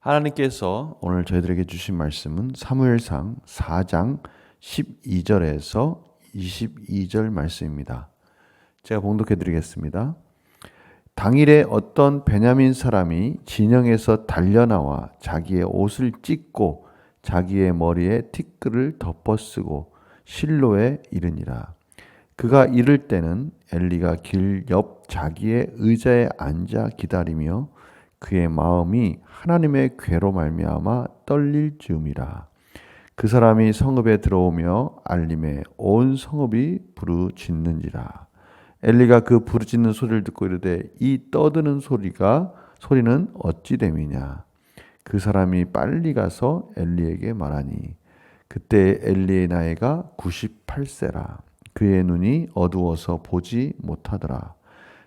하나님께서 오늘 저희들에게 주신 말씀은 사무엘상 4장 12절에서 22절 말씀입니다. 제가 봉독해 드리겠습니다. 당일에 어떤 베냐민 사람이 진영에서 달려나와 자기의 옷을 찢고 자기의 머리에 티끌을 덮어쓰고 실로에 이르니라. 그가 이를 때는 엘리가 길 옆 자기의 의자에 앉아 기다리며 그의 마음이 하나님의 괴로 말미암아 떨릴 즈음이라. 그 사람이 성읍에 들어오며 알림에 온 성읍이 부르짖는지라. 엘리가 그 부르짖는 소리를 듣고 이르되 이 떠드는 소리는 어찌 됨이냐. 그 사람이 빨리 가서 엘리에게 말하니 그때 엘리의 나이가 98세라. 그의 눈이 어두워서 보지 못하더라.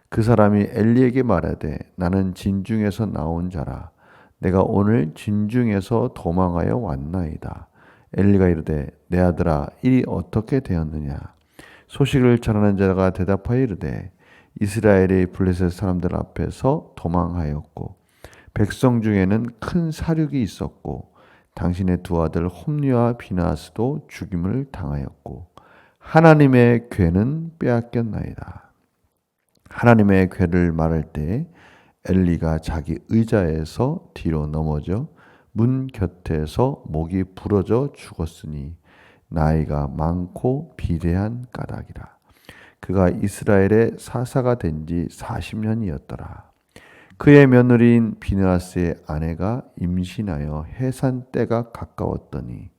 그 사람이 엘리에게 말하되 나는 진중에서 나온 자라. 내가 오늘 진중에서 도망하여 왔나이다. 엘리가 이르되 내 아들아 일이 어떻게 되었느냐. 소식을 전하는 자가 대답하여 이르되 이스라엘의 블레셋 사람들 앞에서 도망하였고 백성 중에는 큰 사륙이 있었고 당신의 두 아들 홈리와 비나스도 죽임을 당하였고 하나님의 괴는 빼앗겼나이다. 하나님의 괴를 말할 때 엘리가 자기 의자에서 뒤로 넘어져 문 곁에서 목이 부러져 죽었으니 나이가 많고 비대한 까닭이라. 그가 이스라엘의 사사가 된 지 40년이었더라. 그의 며느리인 비느하스의 아내가 임신하여 해산 때가 가까웠더니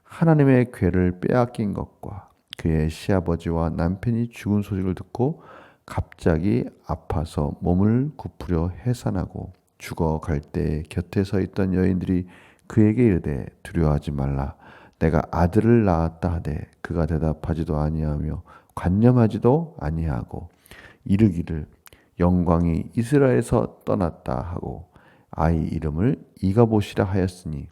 하나님의 괴를 빼앗긴 것과 그의 시아버지와 남편이 죽은 소식을 듣고 갑자기 아파서 몸을 굽으려 해산하고 죽어갈 때 곁에 서 있던 여인들이 그에게 이르되 두려워하지 말라. 내가 아들을 낳았다 하되 그가 대답하지도 아니하며 관념하지도 아니하고 이르기를 영광이 이스라엘에서 떠났다 하고 아이 이름을 이가봇이라 하였으니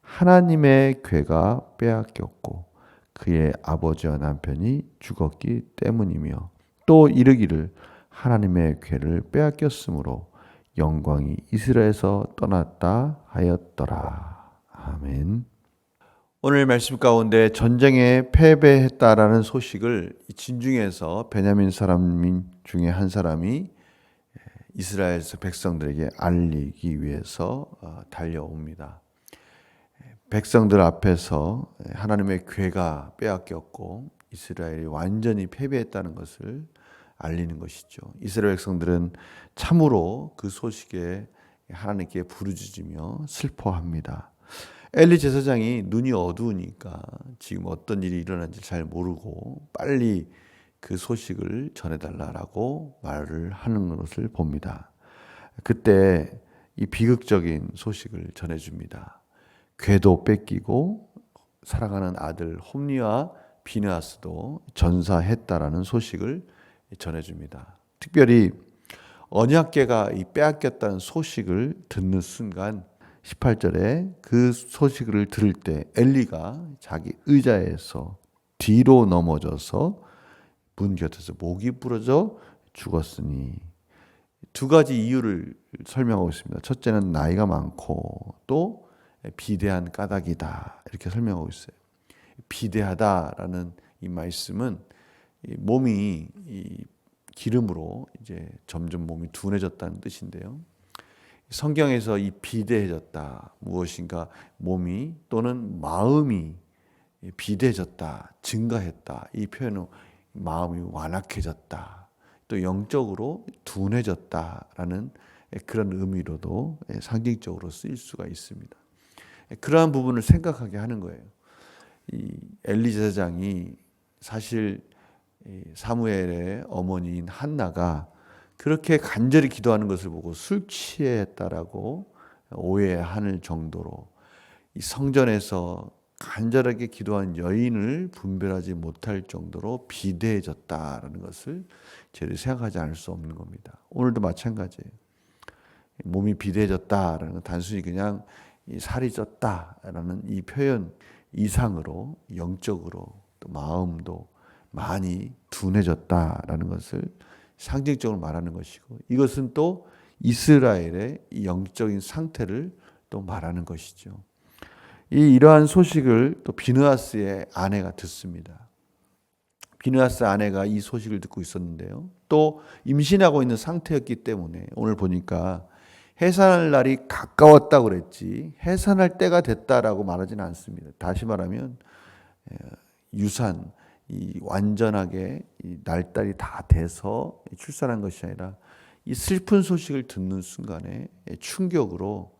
하나님의 괴가 빼앗겼고 그의 아버지와 남편이 죽었기 때문이며 또 이르기를 하나님의 괴를 빼앗겼으므로 영광이 이스라엘에서 떠났다 하였더라. 아멘. 오늘 말씀 가운데 전쟁에 패배했다라는 소식을 진중에서 베냐민 사람 중에 한 사람이 이스라엘 백성들에게 알리기 위해서 달려옵니다. 백성들 앞에서 하나님의 괴가 빼앗겼고 이스라엘이 완전히 패배했다는 것을 알리는 것이죠. 이스라엘 백성들은 참으로 그 소식에 하나님께 부르짖으며 슬퍼합니다. 엘리 제사장이 눈이 어두우니까 지금 어떤 일이 일어난지 잘 모르고 빨리 그 소식을 전해달라고 말을 하는 것을 봅니다. 그때 이 비극적인 소식을 전해줍니다. 괴도 뺏기고 사랑하는 아들 홈리와 비느하스도 전사했다라는 소식을 전해줍니다. 특별히 언약궤가 빼앗겼다는 소식을 듣는 순간 18절에 그 소식을 들을 때 엘리가 자기 의자에서 뒤로 넘어져서 문 곁에서 목이 부러져 죽었으니 두 가지 이유를 설명하고 있습니다. 첫째는 나이가 많고 또 비대한 까닭이다 이렇게 설명하고 있어요. 비대하다라는 이 말씀은 몸이 기름으로 이제 점점 몸이 둔해졌다는 뜻인데요. 성경에서 이 비대해졌다 무엇인가 몸이 또는 마음이 비대해졌다 증가했다 이 표현은 마음이 완악해졌다 또 영적으로 둔해졌다라는 그런 의미로도 상징적으로 쓰일 수가 있습니다. 그러한 부분을 생각하게 하는 거예요. 이 엘리 제사장이 사실 사무엘의 어머니인 한나가 그렇게 간절히 기도하는 것을 보고 술 취했다라고 오해할 정도로 이 성전에서 간절하게 기도한 여인을 분별하지 못할 정도로 비대해졌다라는 것을 저희들이 생각하지 않을 수 없는 겁니다. 오늘도 마찬가지예요. 몸이 비대해졌다라는 건 단순히 그냥 살이 쪘다라는 이 표현 이상으로 영적으로 또 마음도 많이 둔해졌다라는 것을 상징적으로 말하는 것이고 이것은 또 이스라엘의 영적인 상태를 또 말하는 것이죠. 이러한 소식을 또 비느하스의 아내가 듣습니다. 비느하스 아내가 이 소식을 듣고 있었는데요. 또 임신하고 있는 상태였기 때문에 오늘 보니까 해산할 날이 가까웠다고 그랬지 해산할 때가 됐다라고 말하지는 않습니다. 다시 말하면 유산, 완전하게 날달이 다 돼서 출산한 것이 아니라 이 슬픈 소식을 듣는 순간에 충격으로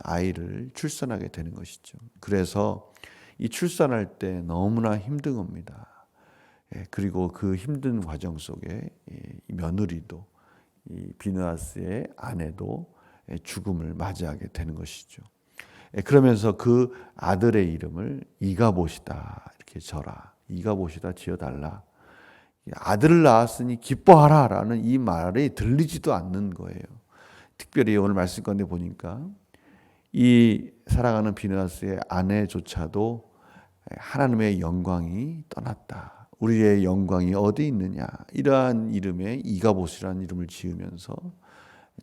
아이를 출산하게 되는 것이죠. 그래서 이 출산할 때 너무나 힘든 겁니다. 그리고 그 힘든 과정 속에 며느리도 비느하스의 아내도 죽음을 맞이하게 되는 것이죠. 그러면서 그 아들의 이름을 이가봇이다 이렇게 져라. 이가봇이다 지어달라. 아들을 낳았으니 기뻐하라라는 이 말이 들리지도 않는 거예요. 특별히 오늘 말씀 가운데 보니까 이 사랑하는 비느하스의 아내조차도 하나님의 영광이 떠났다. 우리의 영광이 어디 있느냐. 이러한 이름에 이가봇이라는 이름을 지으면서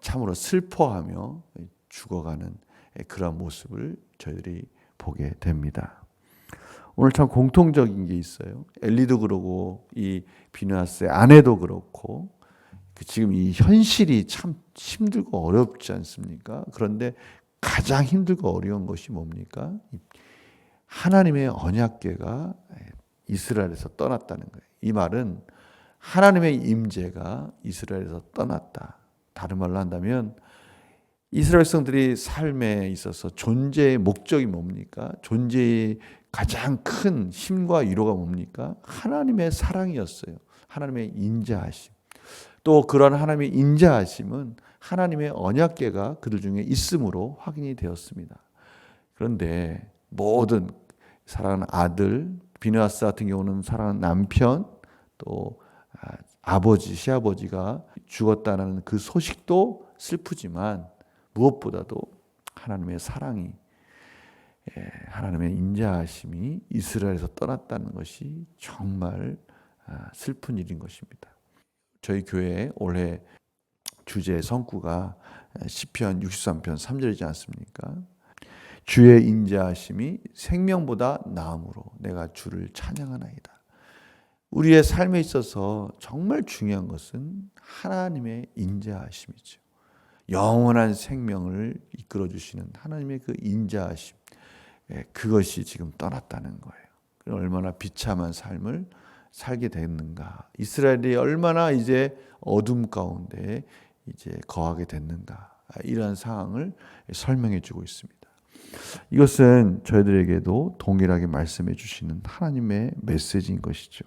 참으로 슬퍼하며 죽어가는 그런 모습을 저희들이 보게 됩니다. 오늘 참 공통적인 게 있어요. 엘리도 그러고 이 비느하스의 아내도 그렇고 지금 이 현실이 참 힘들고 어렵지 않습니까? 그런데 가장 힘들고 어려운 것이 뭡니까? 하나님의 언약궤가 이스라엘에서 떠났다는 거예요. 이 말은 하나님의 임재가 이스라엘에서 떠났다. 다른 말로 한다면 이스라엘 백성들이 삶에 있어서 존재의 목적이 뭡니까? 존재의 가장 큰 힘과 위로가 뭡니까? 하나님의 사랑이었어요. 하나님의 인자하심. 또 그런 하나님의 인자하심은 하나님의 언약궤가 그들 중에 있음으로 확인이 되었습니다. 그런데 모든 사랑하는 아들, 비느하스 같은 경우는 사랑하는 남편, 또 아버지, 시아버지가 죽었다는 그 소식도 슬프지만 무엇보다도 하나님의 사랑이, 하나님의 인자하심이 이스라엘에서 떠났다는 것이 정말 슬픈 일인 것입니다. 저희 교회 올해 주제 성구가 시편 63편 3절이지 않습니까? 주의 인자하심이 생명보다 나음으로 내가 주를 찬양하나이다. 우리의 삶에 있어서 정말 중요한 것은 하나님의 인자하심이죠. 영원한 생명을 이끌어 주시는 하나님의 그 인자하심, 그것이 지금 떠났다는 거예요. 얼마나 비참한 삶을 살게 됐는가. 이스라엘이 얼마나 이제 어둠 가운데 이제 거하게 됐는가. 이러한 상황을 설명해 주고 있습니다. 이것은 저희들에게도 동일하게 말씀해 주시는 하나님의 메시지인 것이죠.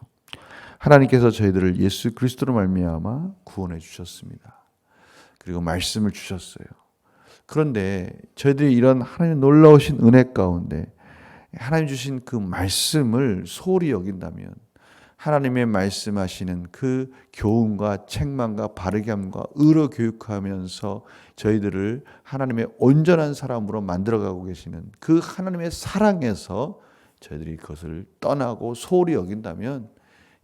하나님께서 저희들을 예수 그리스도로 말미암아 구원해 주셨습니다. 그리고 말씀을 주셨어요. 그런데 저희들이 이런 하나님의 놀라우신 은혜 가운데 하나님 주신 그 말씀을 소홀히 여긴다면 하나님의 말씀하시는 그 교훈과 책망과 바르게 함과 의로 교육하면서 저희들을 하나님의 온전한 사람으로 만들어가고 계시는 그 하나님의 사랑에서 저희들이 그것을 떠나고 소홀히 여긴다면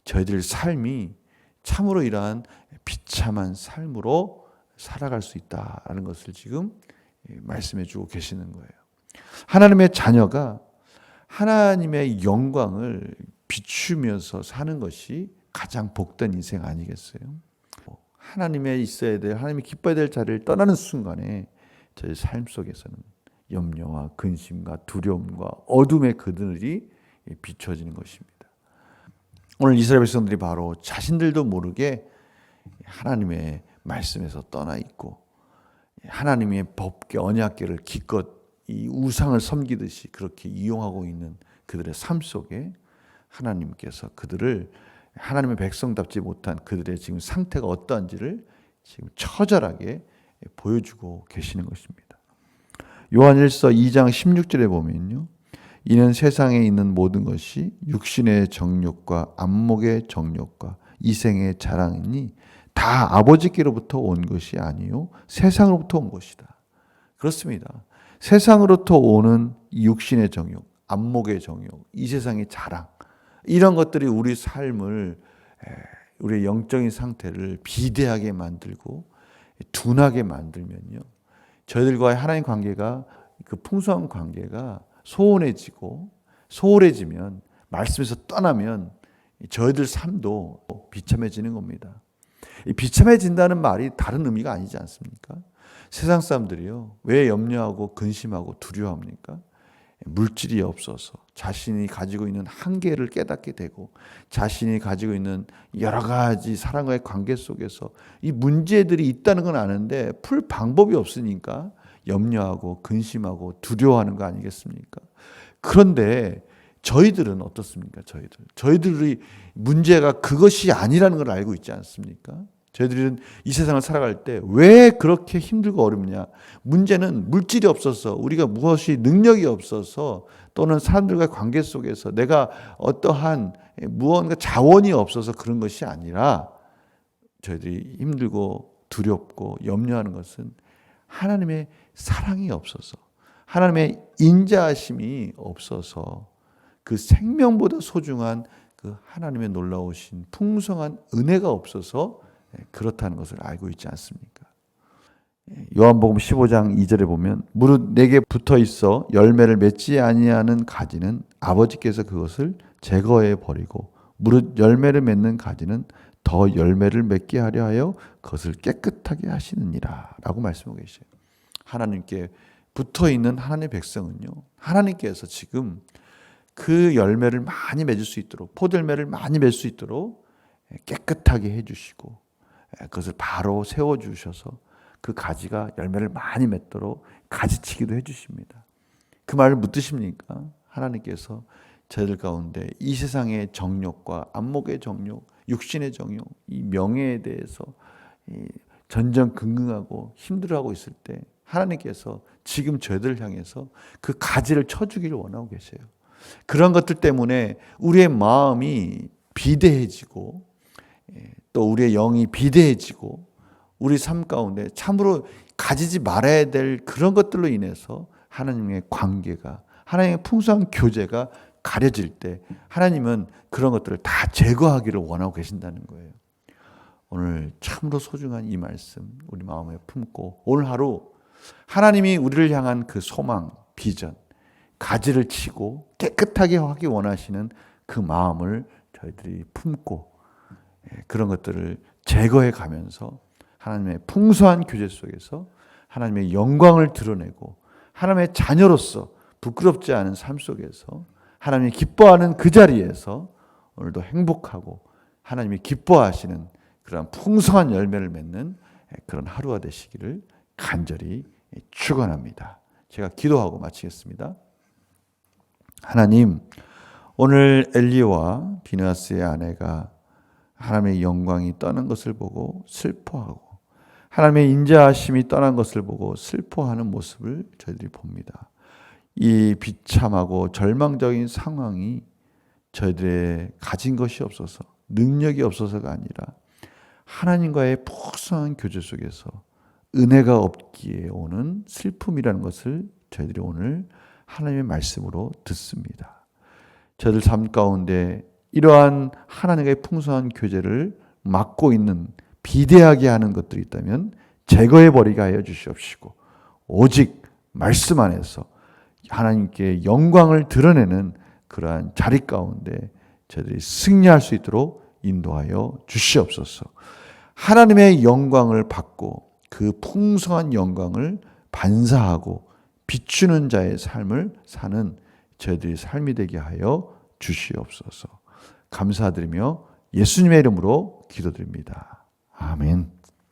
저희들 삶이 참으로 이러한 비참한 삶으로 살아갈 수 있다는 것을 지금 말씀해 주고 계시는 거예요. 하나님의 자녀가 하나님의 영광을 비추면서 사는 것이 가장 복된 인생 아니겠어요? 하나님의 있어야 될, 하나님이 기뻐야 될 자리를 떠나는 순간에 저희 삶 속에서는 염려와 근심과 두려움과 어둠의 그늘이 비춰지는 것입니다. 오늘 이스라엘 백성들이 바로 자신들도 모르게 하나님의 말씀에서 떠나 있고 하나님의 법궤 언약궤를 기껏 이 우상을 섬기듯이 그렇게 이용하고 있는 그들의 삶 속에 하나님께서 그들을 하나님의 백성답지 못한 그들의 지금 상태가 어떠한지를 지금 처절하게 보여주고 계시는 것입니다. 요한일서 2장 16절에 보면요. 이는 세상에 있는 모든 것이 육신의 정욕과 안목의 정욕과 이생의 자랑이니 다 아버지께로부터 온 것이 아니요 세상으로부터 온 것이다. 그렇습니다. 세상으로부터 오는 육신의 정욕, 안목의 정욕, 이 세상의 자랑, 이런 것들이 우리 삶을, 우리의 영적인 상태를 비대하게 만들고 둔하게 만들면요, 저희들과의 하나님 관계가 그 풍성한 관계가 소원해지고 소홀해지면, 말씀에서 떠나면 저희들 삶도 비참해지는 겁니다. 이 비참해진다는 말이 다른 의미가 아니지 않습니까? 세상 사람들이요, 왜 염려하고 근심하고 두려워합니까? 물질이 없어서 자신이 가지고 있는 한계를 깨닫게 되고, 자신이 가지고 있는 여러 가지 사람과의 관계 속에서 이 문제들이 있다는 건 아는데 풀 방법이 없으니까 염려하고 근심하고 두려워하는 거 아니겠습니까? 그런데 저희들은 어떻습니까? 저희들이 문제가 그것이 아니라는 걸 알고 있지 않습니까? 저희들은 이 세상을 살아갈 때 왜 그렇게 힘들고 어렵냐? 문제는 물질이 없어서, 우리가 무엇이 능력이 없어서, 또는 사람들과의 관계 속에서 내가 어떠한 무언가 자원이 없어서 그런 것이 아니라, 저희들이 힘들고 두렵고 염려하는 것은 하나님의 사랑이 없어서, 하나님의 인자하심이 없어서, 그 생명보다 소중한 그 하나님의 놀라우신 풍성한 은혜가 없어서 그렇다는 것을 알고 있지 않습니까? 요한복음 15장 2절에 보면, 무릇 내게 붙어 있어 열매를 맺지 아니하는 가지는 아버지께서 그것을 제거해 버리고, 무릇 열매를 맺는 가지는 더 열매를 맺게 하려 하여 그것을 깨끗하게 하시느니라 라고 말씀하고 계셔요. 하나님께 붙어 있는 하나님의 백성은요, 하나님께서 지금 그 열매를 많이 맺을 수 있도록, 포도열매를 많이 맺을 수 있도록 깨끗하게 해주시고, 그것을 바로 세워주셔서 그 가지가 열매를 많이 맺도록 가지치기도 해주십니다. 그 말을 묻으십니까? 하나님께서 저희들 가운데 이 세상의 정욕과 안목의 정욕, 육신의 정욕, 이 명예에 대해서 전전긍긍하고 힘들어하고 있을 때, 하나님께서 지금 저희들을 향해서 그 가지를 쳐주기를 원하고 계세요. 그런 것들 때문에 우리의 마음이 비대해지고, 또 우리의 영이 비대해지고, 우리 삶 가운데 참으로 가지지 말아야 될 그런 것들로 인해서 하나님의 관계가, 하나님의 풍성한 교제가 가려질 때, 하나님은 그런 것들을 다 제거하기를 원하고 계신다는 거예요. 오늘 참으로 소중한 이 말씀 우리 마음에 품고, 오늘 하루 하나님이 우리를 향한 그 소망, 비전, 가지를 치고 깨끗하게 하기 원하시는 그 마음을 저희들이 품고, 그런 것들을 제거해 가면서 하나님의 풍성한 교제 속에서 하나님의 영광을 드러내고, 하나님의 자녀로서 부끄럽지 않은 삶 속에서 하나님이 기뻐하는 그 자리에서 오늘도 행복하고 하나님이 기뻐하시는 그런 풍성한 열매를 맺는 그런 하루가 되시기를 간절히 축원합니다. 제가 기도하고 마치겠습니다. 하나님, 오늘 엘리와 비느하스의 아내가 하나님의 영광이 떠난 것을 보고 슬퍼하고, 하나님의 인자하심이 떠난 것을 보고 슬퍼하는 모습을 저희들이 봅니다. 이 비참하고 절망적인 상황이 저희들의 가진 것이 없어서, 능력이 없어서가 아니라 하나님과의 풍성한 교제 속에서 은혜가 없기에 오는 슬픔이라는 것을 저희들이 오늘 하나님의 말씀으로 듣습니다. 저희들 삶 가운데 이러한 하나님과의 풍성한 교제를 막고 있는, 비대하게 하는 것들이 있다면 제거해 버리게 하여 주시옵시고, 오직 말씀 안에서 하나님께 영광을 드러내는 그러한 자리 가운데 저희들이 승리할 수 있도록 인도하여 주시옵소서. 하나님의 영광을 받고 그 풍성한 영광을 반사하고 비추는 자의 삶을 사는 저희들의 삶이 되게 하여 주시옵소서. 감사드리며 예수님의 이름으로 기도드립니다. 아멘.